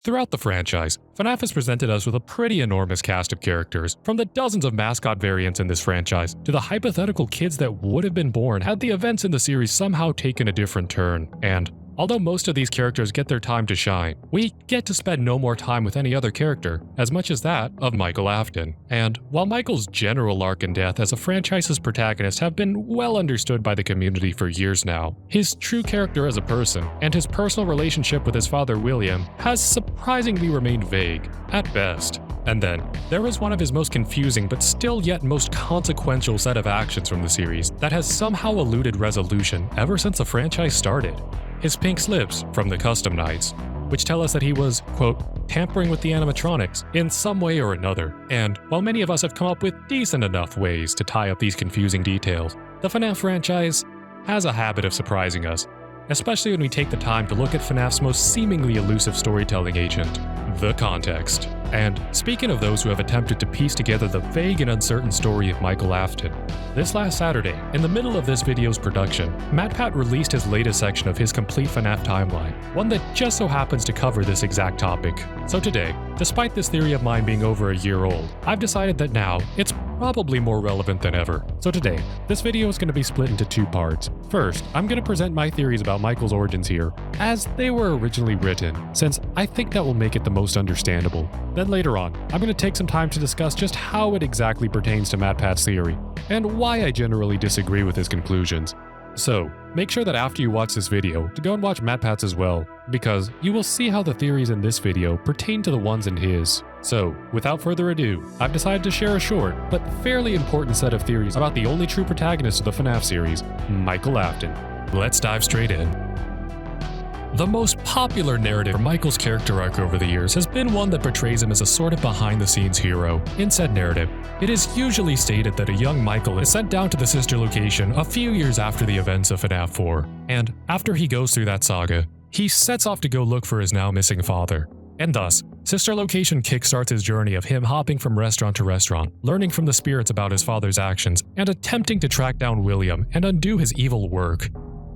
Throughout the franchise, FNAF has presented us with a pretty enormous cast of characters, from the dozens of mascot variants in this franchise to the hypothetical kids that would have been born had the events in the series somehow taken a different turn. And although most of these characters get their time to shine, we get to spend no more time with any other character as much as that of Michael Afton. And while Michael's general arc and death as a franchise's protagonist have been well understood by the community for years now, his true character as a person and his personal relationship with his father William has surprisingly remained vague, at best. And then, there is one of his most confusing but still yet most consequential set of actions from the series that has somehow eluded resolution ever since the franchise started. His pink slips from the custom nights, which tell us that he was, quote, tampering with the animatronics in some way or another. And while many of us have come up with decent enough ways to tie up these confusing details, the FNAF franchise has a habit of surprising us, especially when we take the time to look at FNAF's most seemingly elusive storytelling agent, the context. And speaking of those who have attempted to piece together the vague and uncertain story of Michael Afton, this last Saturday, in the middle of this video's production, MatPat released his latest section of his complete FNAF timeline, one that just so happens to cover this exact topic. So today, despite this theory of mine being over a year old, I've decided that now it's probably more relevant than ever. So today, this video is going to be split into two parts. First, I'm going to present my theories about Michael's origins here, as they were originally written, since I think that will make it the most understandable. Then later on, I'm going to take some time to discuss just how it exactly pertains to MatPat's theory, and why I generally disagree with his conclusions. So, make sure that after you watch this video, to go and watch MatPat's as well, because you will see how the theories in this video pertain to the ones in his. So, without further ado, I've decided to share a short, but fairly important set of theories about the only true protagonist of the FNAF series, Michael Afton. Let's dive straight in. The most popular narrative for Michael's character arc over the years has been one that portrays him as a sort of behind-the-scenes hero. In said narrative, it is usually stated that a young Michael is sent down to the sister location a few years after the events of FNAF 4, and after he goes through that saga, he sets off to go look for his now missing father. And thus, Sister Location kickstarts his journey of him hopping from restaurant to restaurant, learning from the spirits about his father's actions, and attempting to track down William and undo his evil work.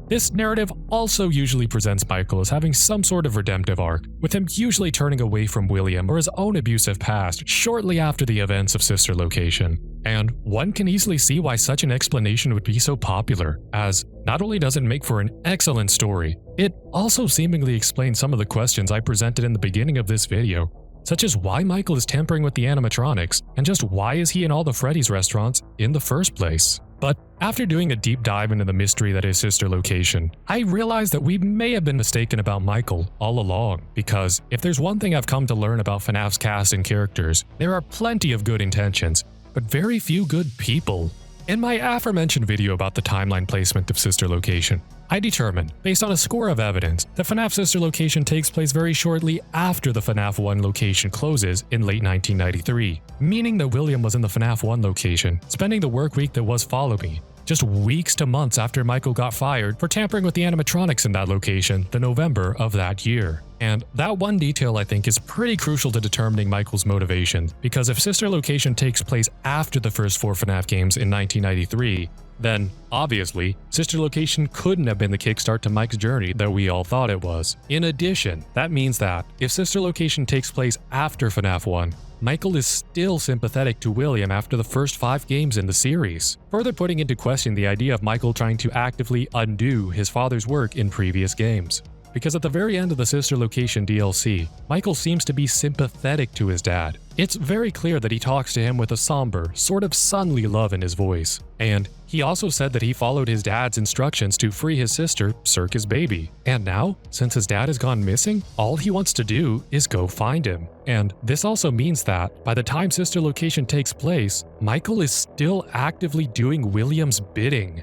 This narrative also usually presents Michael as having some sort of redemptive arc, with him usually turning away from William or his own abusive past shortly after the events of Sister Location. And one can easily see why such an explanation would be so popular, as not only does it make for an excellent story, it also seemingly explains some of the questions I presented in the beginning of this video, such as why Michael is tampering with the animatronics, and just why is he in all the Freddy's restaurants in the first place. But after doing a deep dive into the mystery that is Sister Location, I realized that we may have been mistaken about Michael all along, because if there's one thing I've come to learn about FNAF's cast and characters, there are plenty of good intentions, but very few good people. In my aforementioned video about the timeline placement of Sister Location, I determined, based on a score of evidence, that FNAF Sister Location takes place very shortly after the FNAF 1 location closes in late 1993, meaning that William was in the FNAF 1 location, spending the work week that was Follow Me, just weeks to months after Michael got fired for tampering with the animatronics in that location the November of that year. And that one detail I think is pretty crucial to determining Michael's motivation, because if Sister Location takes place after the first 4 FNAF games in 1993, then, obviously, Sister Location couldn't have been the kickstart to Mike's journey that we all thought it was. In addition, that means that, if Sister Location takes place after FNAF 1, Michael is still sympathetic to William after the first 5 games in the series, further putting into question the idea of Michael trying to actively undo his father's work in previous games. Because at the very end of the Sister Location DLC, Michael seems to be sympathetic to his dad. It's very clear that he talks to him with a somber, sort of sonly love in his voice. And he also said that he followed his dad's instructions to free his sister, Circus Baby. And now, since his dad has gone missing, all he wants to do is go find him. And this also means that, by the time Sister Location takes place, Michael is still actively doing William's bidding.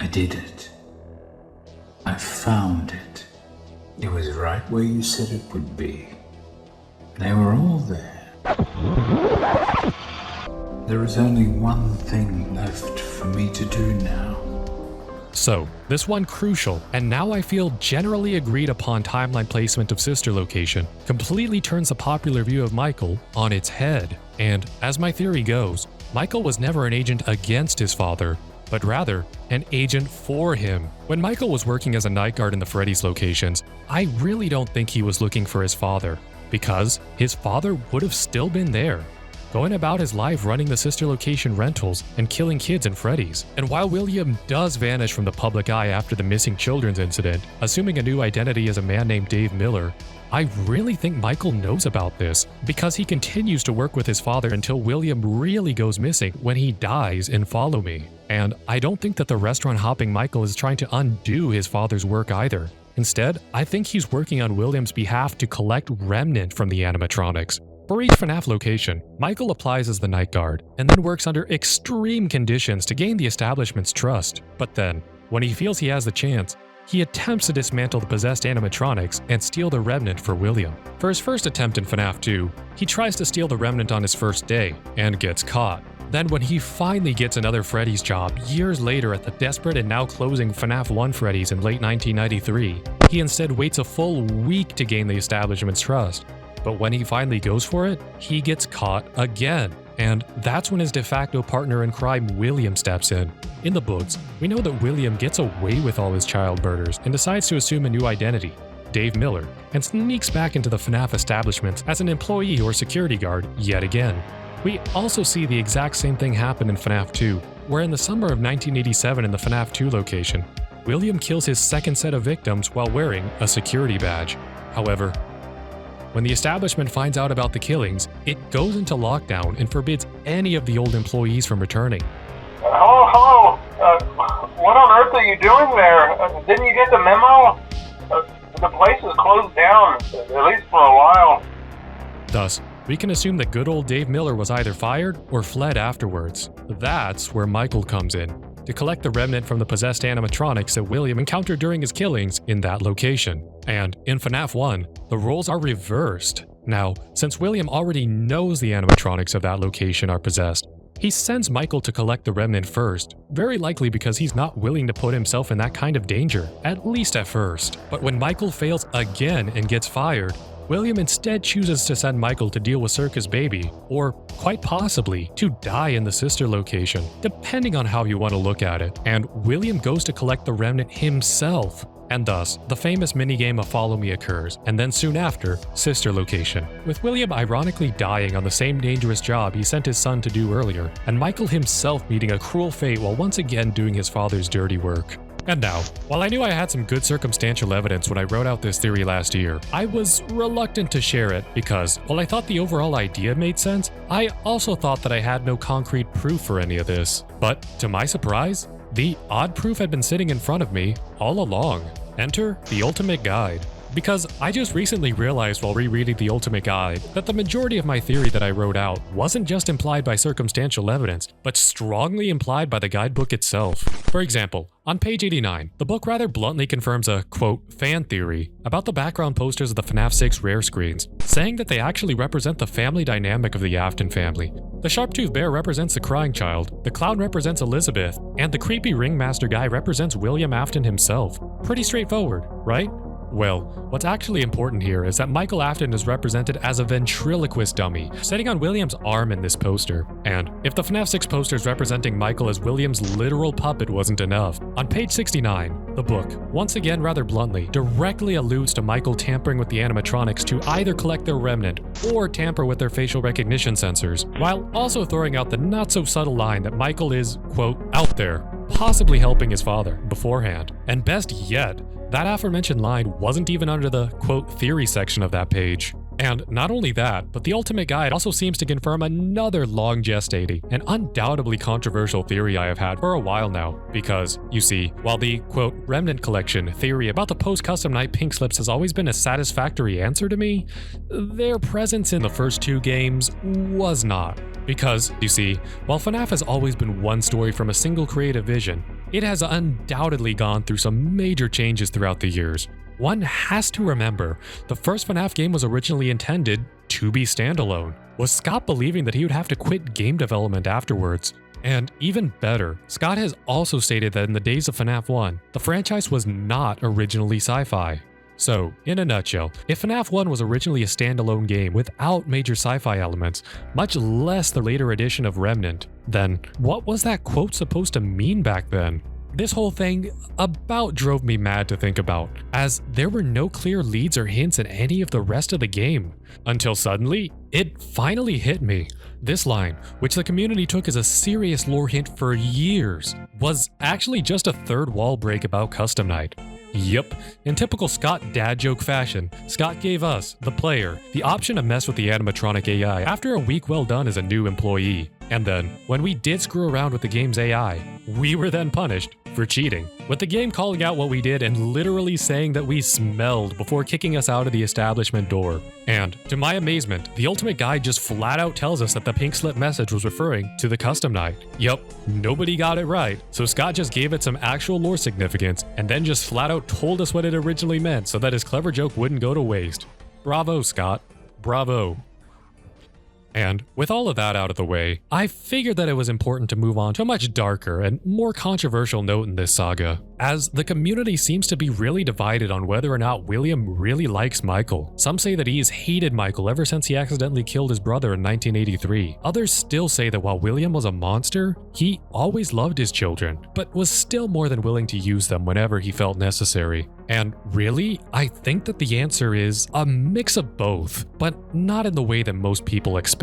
I did it. I found it. It was right where you said it would be. They were all there. There is only one thing left for me to do now. So, this one crucial, and now I feel generally agreed upon timeline placement of Sister Location completely turns the popular view of Michael on its head. And as my theory goes, Michael was never an agent against his father, but rather an agent for him. When Michael was working as a night guard in the Freddy's locations, I really don't think he was looking for his father. because his father would have still been there, going about his life running the sister location rentals and killing kids in Freddy's. And while William does vanish from the public eye after the missing children's incident, assuming a new identity as a man named Dave Miller, I really think Michael knows about this because he continues to work with his father until William really goes missing when he dies in Follow Me. And I don't think that the restaurant hopping Michael is trying to undo his father's work either. Instead, I think he's working on William's behalf to collect remnant from the animatronics. For each FNAF location, Michael applies as the night guard and then works under extreme conditions to gain the establishment's trust. But then, when he feels he has the chance, he attempts to dismantle the possessed animatronics and steal the remnant for William. For his first attempt in FNAF 2, he tries to steal the remnant on his first day and gets caught. Then when he finally gets another Freddy's job years later at the desperate and now closing FNAF 1 Freddy's in late 1993, he instead waits a full week to gain the establishment's trust. But when he finally goes for it, he gets caught again. And that's when his de facto partner in crime, William, steps in. In the books, we know that William gets away with all his child murders and decides to assume a new identity, Dave Miller, and sneaks back into the FNAF establishments as an employee or security guard yet again. We also see the exact same thing happen in FNAF 2, where in the summer of 1987 in the FNAF 2 location, William kills his second set of victims while wearing a security badge. However, when the establishment finds out about the killings, it goes into lockdown and forbids any of the old employees from returning. Hello. What on earth are you doing there? Didn't you get the memo? The place is closed down, at least for a while. Thus, we can assume that good old Dave Miller was either fired or fled afterwards. That's where Michael comes in, to collect the remnant from the possessed animatronics that William encountered during his killings in that location. And in FNAF 1, the roles are reversed. Now, since William already knows the animatronics of that location are possessed, he sends Michael to collect the remnant first, very likely because he's not willing to put himself in that kind of danger, at least at first. But when Michael fails again and gets fired, William instead chooses to send Michael to deal with Circus Baby, or quite possibly to die in the sister location, depending on how you want to look at it. And William goes to collect the remnant himself. And thus, the famous minigame of Follow Me occurs, and then soon after, sister location, with William ironically dying on the same dangerous job he sent his son to do earlier, and Michael himself meeting a cruel fate while once again doing his father's dirty work. And now, while I knew I had some good circumstantial evidence when I wrote out this theory last year, I was reluctant to share it because, while I thought the overall idea made sense, I also thought that I had no concrete proof for any of this. But, to my surprise, the odd proof had been sitting in front of me all along. Enter the Ultimate Guide. Because I just recently realized while rereading the Ultimate Guide that the majority of my theory that I wrote out wasn't just implied by circumstantial evidence, but strongly implied by the guidebook itself. For example, on page 89, the book rather bluntly confirms a, quote, fan theory about the background posters of the FNAF 6 rare screens, saying that they actually represent the family dynamic of the Afton family. The sharp-toothed bear represents the crying child, the clown represents Elizabeth, and the creepy ringmaster guy represents William Afton himself. Pretty straightforward, right? Well, what's actually important here is that Michael Afton is represented as a ventriloquist dummy, sitting on William's arm in this poster. And if the FNAF 6 posters representing Michael as William's literal puppet wasn't enough, on page 69, the book, once again rather bluntly, directly alludes to Michael tampering with the animatronics to either collect their remnant or tamper with their facial recognition sensors, while also throwing out the not-so-subtle line that Michael is, quote, out there, possibly helping his father beforehand. And best yet, that aforementioned line wasn't even under the, quote, theory section of that page. And not only that, but the Ultimate Guide also seems to confirm another long-gestating and undoubtedly controversial theory I have had for a while now. Because, you see, while the, quote, remnant collection theory about the post-custom night pink slips has always been a satisfactory answer to me, their presence in the first two games was not. Because, you see, while FNAF has always been one story from a single creative vision, it has undoubtedly gone through some major changes throughout the years. One has to remember, the first FNAF game was originally intended to be standalone. Was Scott believing that he would have to quit game development afterwards? And even better, Scott has also stated that in the days of FNAF 1, the franchise was not originally sci-fi. So, in a nutshell, if FNAF 1 was originally a standalone game without major sci-fi elements, much less the later addition of Remnant, then what was that quote supposed to mean back then? this whole thing about drove me mad to think about, as there were no clear leads or hints in any of the rest of the game. Until suddenly, it finally hit me. This line, which the community took as a serious lore hint for years, was actually just a third wall break about Custom Night. Yep, in typical Scott dad joke fashion, Scott gave us, the player, the option to mess with the animatronic AI after a week well done as a new employee. And then, when we did screw around with the game's AI, we were then punished for cheating, with the game calling out what we did and literally saying that we smelled before kicking us out of the establishment door. And, to my amazement, the ultimate guide just flat out tells us that the pink slip message was referring to the Custom Night. Yup, nobody got it right, so Scott just gave it some actual lore significance and then just flat out told us what it originally meant so that his clever joke wouldn't go to waste. Bravo, Scott. Bravo. And with all of that out of the way, I figured that it was important to move on to a much darker and more controversial note in this saga, as the community seems to be really divided on whether or not William really likes Michael. Some say that he has hated Michael ever since he accidentally killed his brother in 1983. Others still say that while William was a monster, he always loved his children, but was still more than willing to use them whenever he felt necessary. And really, I think that the answer is a mix of both, but not in the way that most people expected.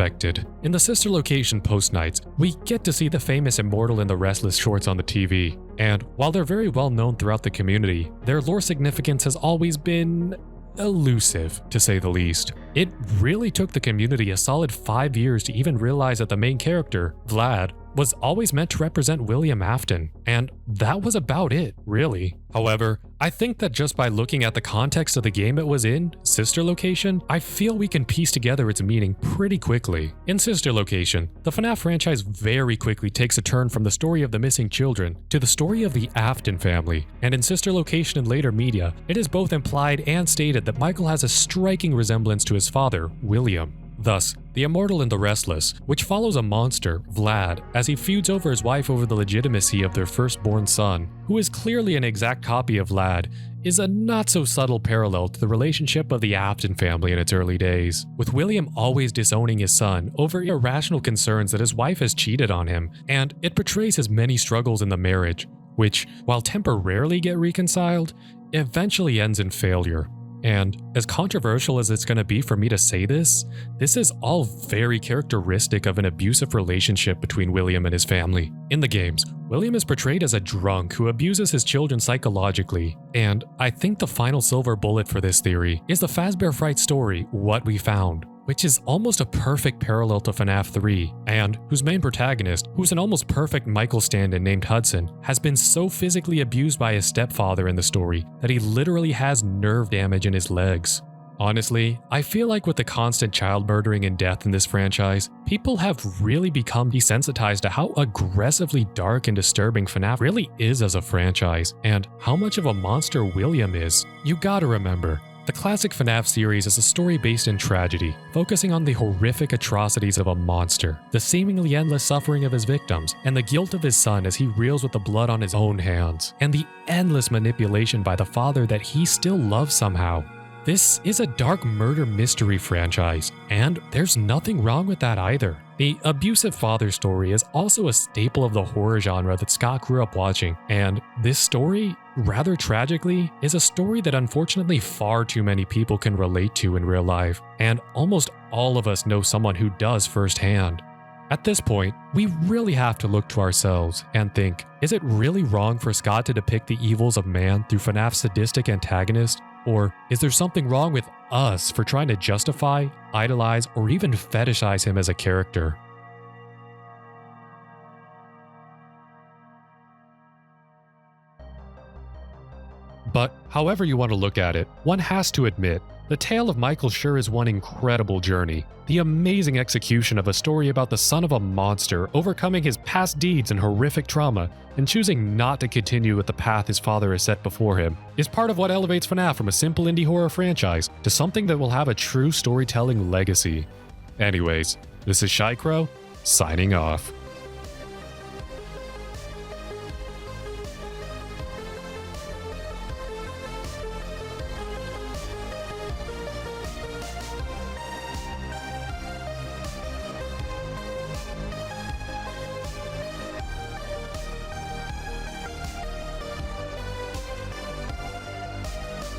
In the sister location post nights, we get to see the famous Immortal and the Restless shorts on the TV. And while they're very well known throughout the community, their lore significance has always been elusive, to say the least. It really took the community a solid 5 years to even realize that the main character, Vlad, was always meant to represent William Afton, and that was about it, really. However, I think that just by looking at the context of the game it was in, Sister Location, I feel we can piece together its meaning pretty quickly. In Sister Location, the FNAF franchise very quickly takes a turn from the story of the missing children to the story of the Afton family, and in Sister Location and later media, it is both implied and stated that Michael has a striking resemblance to his father, William. Thus, The Immortal and the Restless, which follows a monster, Vlad, as he feuds over his wife over the legitimacy of their firstborn son, who is clearly an exact copy of Vlad, is a not-so-subtle parallel to the relationship of the Afton family in its early days, with William always disowning his son over irrational concerns that his wife has cheated on him, and it portrays his many struggles in the marriage, which, while temporarily get reconciled, eventually ends in failure. And as controversial as it's going to be for me to say this is all very characteristic of an abusive relationship between William and his family. In the games, William is portrayed as a drunk who abuses his children psychologically, and I think the final silver bullet for this theory is the Fazbear Fright story, What We Found, which is almost a perfect parallel to FNAF 3, and whose main protagonist, who's an almost perfect Michael stand-in named Hudson, has been so physically abused by his stepfather in the story that he literally has nerve damage in his legs. Honestly, I feel like with the constant child murdering and death in this franchise, people have really become desensitized to how aggressively dark and disturbing FNAF really is as a franchise, and how much of a monster William is. You gotta remember, the classic FNAF series is a story based in tragedy, focusing on the horrific atrocities of a monster, the seemingly endless suffering of his victims, and the guilt of his son as he reels with the blood on his own hands, and the endless manipulation by the father that he still loves somehow. This is a dark murder mystery franchise, and there's nothing wrong with that either. The abusive father story is also a staple of the horror genre that Scott grew up watching, and this story, rather tragically, is a story that unfortunately far too many people can relate to in real life, and almost all of us know someone who does firsthand. At this point, we really have to look to ourselves and think, is it really wrong for Scott to depict the evils of man through FNAF's sadistic antagonist? Or is there something wrong with us for trying to justify, idolize, or even fetishize him as a character? But however you want to look at it, one has to admit, the tale of Michael sure is one incredible journey. The amazing execution of a story about the son of a monster overcoming his past deeds and horrific trauma and choosing not to continue with the path his father has set before him is part of what elevates FNAF from a simple indie horror franchise to something that will have a true storytelling legacy. Anyways, this is Shy Crow, signing off.